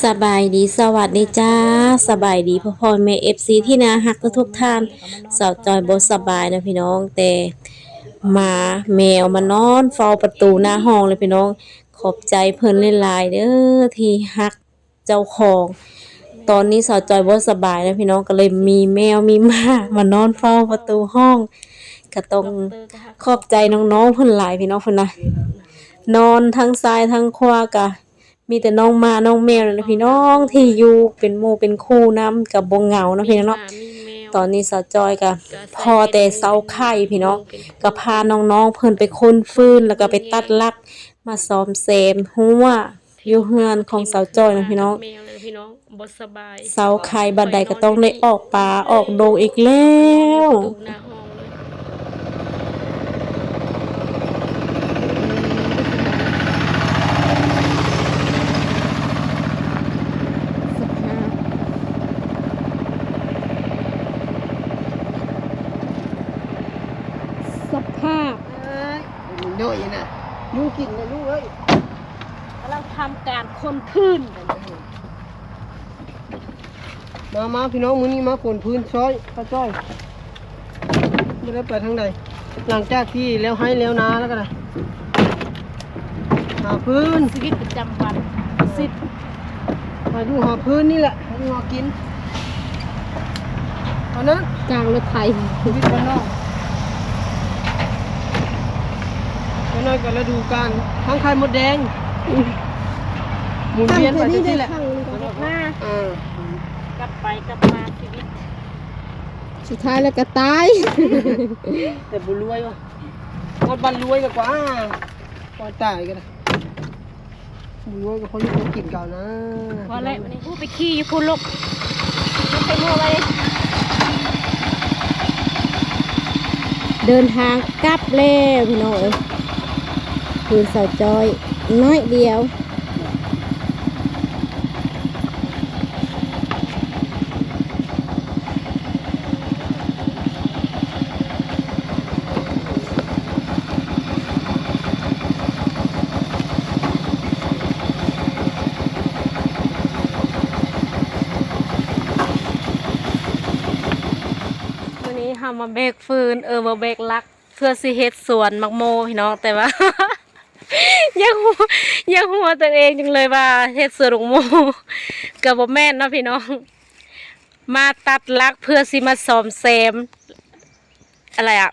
สบายดีสวัสดีจ้าสบายดีพ่อแม่FCที่น่าฮักทุกท่านสาวจอยบ่สบายนะพี่น้องแต่หมาแมวมานอนเฝ้าประตูหน้าห้องเลยพี่น้องขอบใจเพิ่นหลายๆเด้อที่ฮักเจ้าของตอนนี้สาวจอยบ่สบายนะพี่น้องก็เลยมีแมวมีหมามานอนเฝ้าประตูห้องก็ต้องขอบใจน้องๆเพิ่นหลายพี่น้องเพิ่นนะนอนทั้งซ้ายทั้งขวากะ มีแต่น้องหมาน้องแมวนั่นแหละพี่น้องที่อยู่เป็นหมู่เป็นคู่นำกับบ่เหงาเนาะพี่น้องเนาะตอนนี้สาวจอยก็พอแต่เซาไข่พี่น้องก็พาน้องๆเพิ่นไปค้นฟืนแล้วก็ไปตัดลักมาซ่อมแซมหัวอยู่เฮือนของสาวจอยนะพี่น้องเซาไข่บัดใดก็ต้องได้ออกป่าออกดงอีกแล้วสภาพ มันย่อยนะยูกินนะลูกเอ้ย กำลังทำการค้นพื้น มาพี่น้องมื้อนี้มาฝนพื้นช้อยป้าจ้อยไม่ได้ไปทางใดหลังจากที่แล้วให้แล้วนาแล้วกันนะหาพื้น ชีวิตประจำวันสิบ มาดูหาพื้นนี่แหละมาดูหากินตอนนั้น กลางรถไถ ชีวิตบ้านนอกบ้านนอกก็ฤดูกาลทั้งไข่มดแดงหมุนเวียนไปที่แหละ หน้าก ลับไปกลับมาชีวิต สุดท้ายแล้วก็ตาย แต่บุรวยวะวันบันรวยกว่าปล่อยตายกันนะบุรวยก็เพราะลูกเขากินเก่านะ พอแล้ววันนี้ไปขี่อยู่คุณลูกไปมัวไป เดินทางกลับแล้วพี่น้องเอ้ยคือสาวจอยน้อยเดียววันนี้ทำมาเบกฟืนมาเบกลักเพื่อสิเฮ็ดสวนมักโมพี่น้องแต่ว่า ยังหัวตัวเองจังเลยว่าเฮ็ดสวนมักโมกับบ่แม่นเนาะพี่น้องมาตัดลักเพื่อสิมาซ่อมแซมอะไรอะ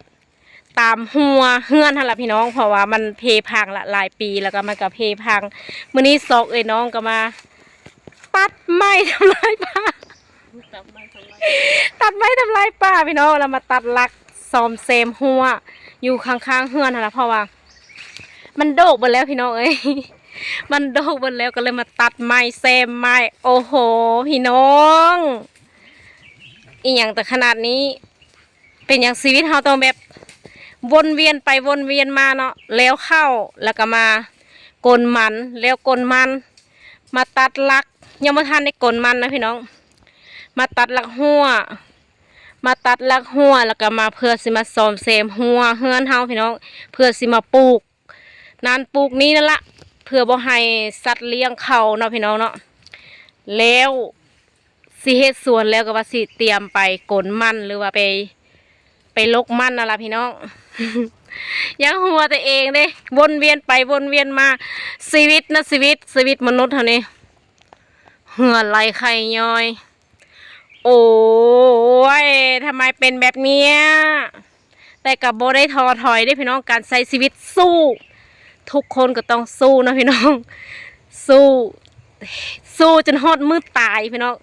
ตามหัวเฮือนหั่นล่ะพี่น้องเพราะว่ามันเพพังละหลายปีแล้วก็มันก็เพพังมื้อนี้ซอกน้องก็มาตัดไม้ทำลายป่า ตัดไม้ทำลายป่าพี่น้องเรามาตัดลักซ่อมแซมหัวอยู่ข้างๆเฮือนหั่นล่ะเพราะว่ามันโดกหมดแล้วพี่น้องเอ้ย มันโดกหมดแล้วก็เลยมาตัดไม้แซมไม้โอ้โหพี่น้องอีหยังแต่ขนาดนี้เป็นอย่างชีวิตเราต้องแบบวนเวียนไปวนเวียนมาเนาะแล้วเข้าแล้วก็มากลมันแล้วกลมันมาตัดลักยังไม่ทันได้กลมันนะพี่น้องมาตัดลักหัวแล้วก็มาเพื่อสิมาซ่อมแซมหัวเฮือนเฮาพี่น้องเพื่อสิมาปลูกนานปลูกนี้นั่นละเพื่อบ่ให้สัตว์เลี้ยงเขาเนาะพี่น้องเนาะแล้วสิเฮ็ดสวนแล้วก็ว่าสิเตรียมไปกลมันหรือว่าไปลกมันนั่นล่ะพี่น้อง ยังหัวตัวเองเด้วนเวียนไปวนเวียนมาชีวิตนะชีวิตมนุษย์เท่านี้เหือไหลไข่ย้อยโอ้ยทำไมเป็นแบบเนี้ยแต่กับโบได้ท้อถอยได้พี่น้องการใช้ชีวิตสู้ทุกคนก็ต้องสู้นะพี่น้องสู้จนหอดมือตายพี่น้อง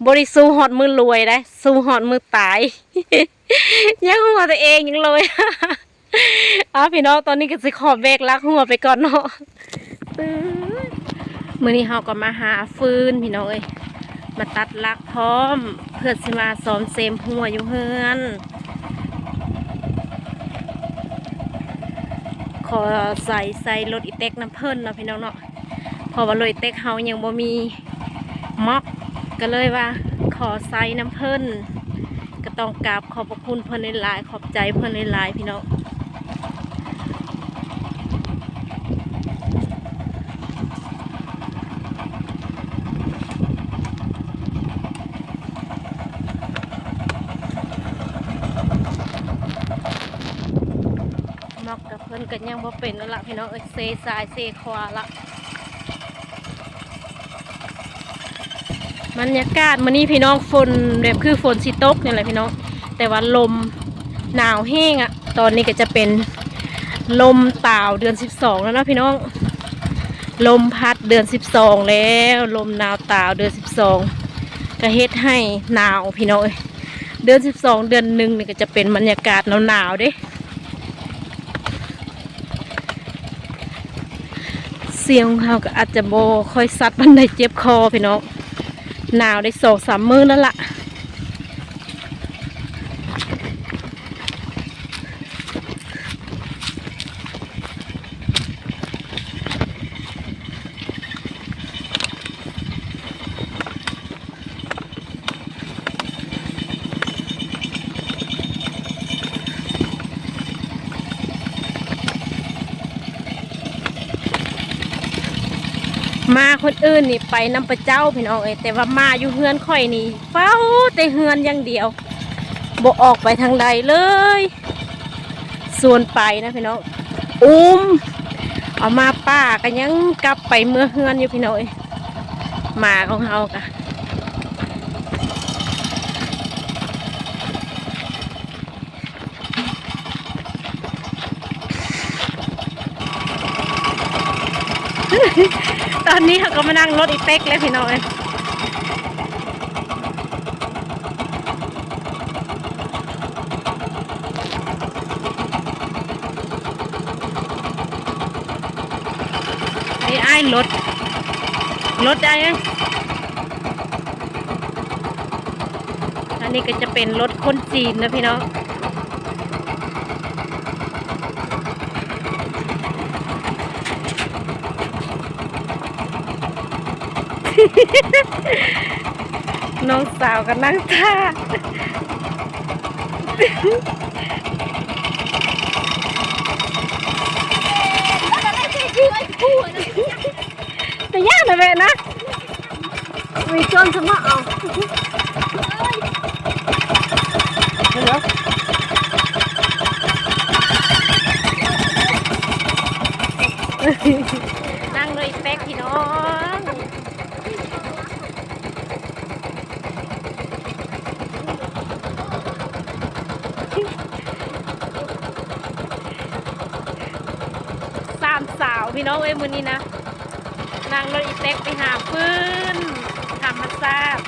บริสู้หอดมือรวยได้สู้หอดมือตาย ยังหัวตัวเองยังเลย พี่น้องตอนนี้ก็จะขอเบรกลักหัวไปก่อนเนาะมื้อนี้เราก็มาหาฟืนพี่น้องเอ้ยมาตัดลักพร้อมเพื่อสิมาซ่อมแซมหัวอยู่เฮือนขอใส่รถอีเต็กน้ำเพิ่นเนาะพี่น้องเนาะเพราะว่ารถอีเต็กเฮายังบ่มีม็อกก็เลยว่าขอใส่น้ำเพิ่นก็ต้องกราบขอบพระคุณเพิ่นหลายๆขอบใจเพิ่นหลายๆพี่น้อง ม กันยังบ่เป็นแล้วล่ะพี่น้องเอ้ยเซซ้ายเซขวาละบรรยากาศมื้อนี้พี่น้องฝนแบบคือฝนสิตกนี่แหละพี่น้องแต่ว่าลมหนาวแห้งอะตอนนี้ก็จะเป็นลมตาวเดือน12แล้วนะพี่น้องลมพัดเดือน12แล้วลมหนาวตาวเดือน12ก็เฮ็ดให้หนาวพี่น้องเอ้ยเดือน12เดือน1นี่ก็จะเป็นบรรยากาศหนาวๆเด้เสียงของเขาก็อาจจะโบค่อยซัดบันไดเจ็บคอพี่น้องหนาวได้2-3 มื้อแล้วล่ะมาคนอื่นนี่ไปนำประเจ้าพี่น้องเอ้ยแต่ว่ามาอยู่เฮือนข่อยนี่เฝ้าแต่เฮือนอย่างเดียวบ่ออกไปทางใดเลยส่วนไปนะพี่น้องเอามาป้าก็ยังกลับไปเมื่อเฮือนอยู่พี่น้องเอ้ยหมาของเฮากะตอนนี้เขาก็มานั่งรถอีเป๊กเลยพี่น้องนี่ไอ้รถได้ยังอันนี้ก็จะเป็นรถคนจีนนะพี่น้องน้องสาวก็นั่งท่าแต่ยากนะเว้ยนะมีจนสมะเอานั่งเลยแป๊กพี่น้องสาวพี่น้องเอ้ยมื้อนี้นะนั่งรถอีเต็กไปหาฟืนธรรมชาติ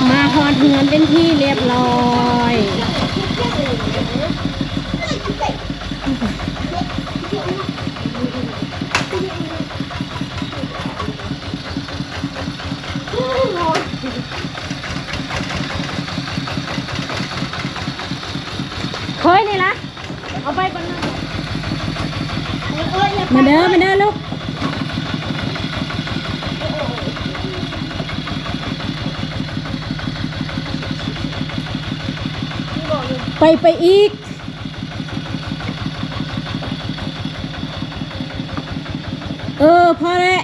มาฮอดเฮือนเป็นที่เรียบร้อยเคยนี่ละเอาไปก่อนนะมาเด้อลูกไปอีกพอแล้ว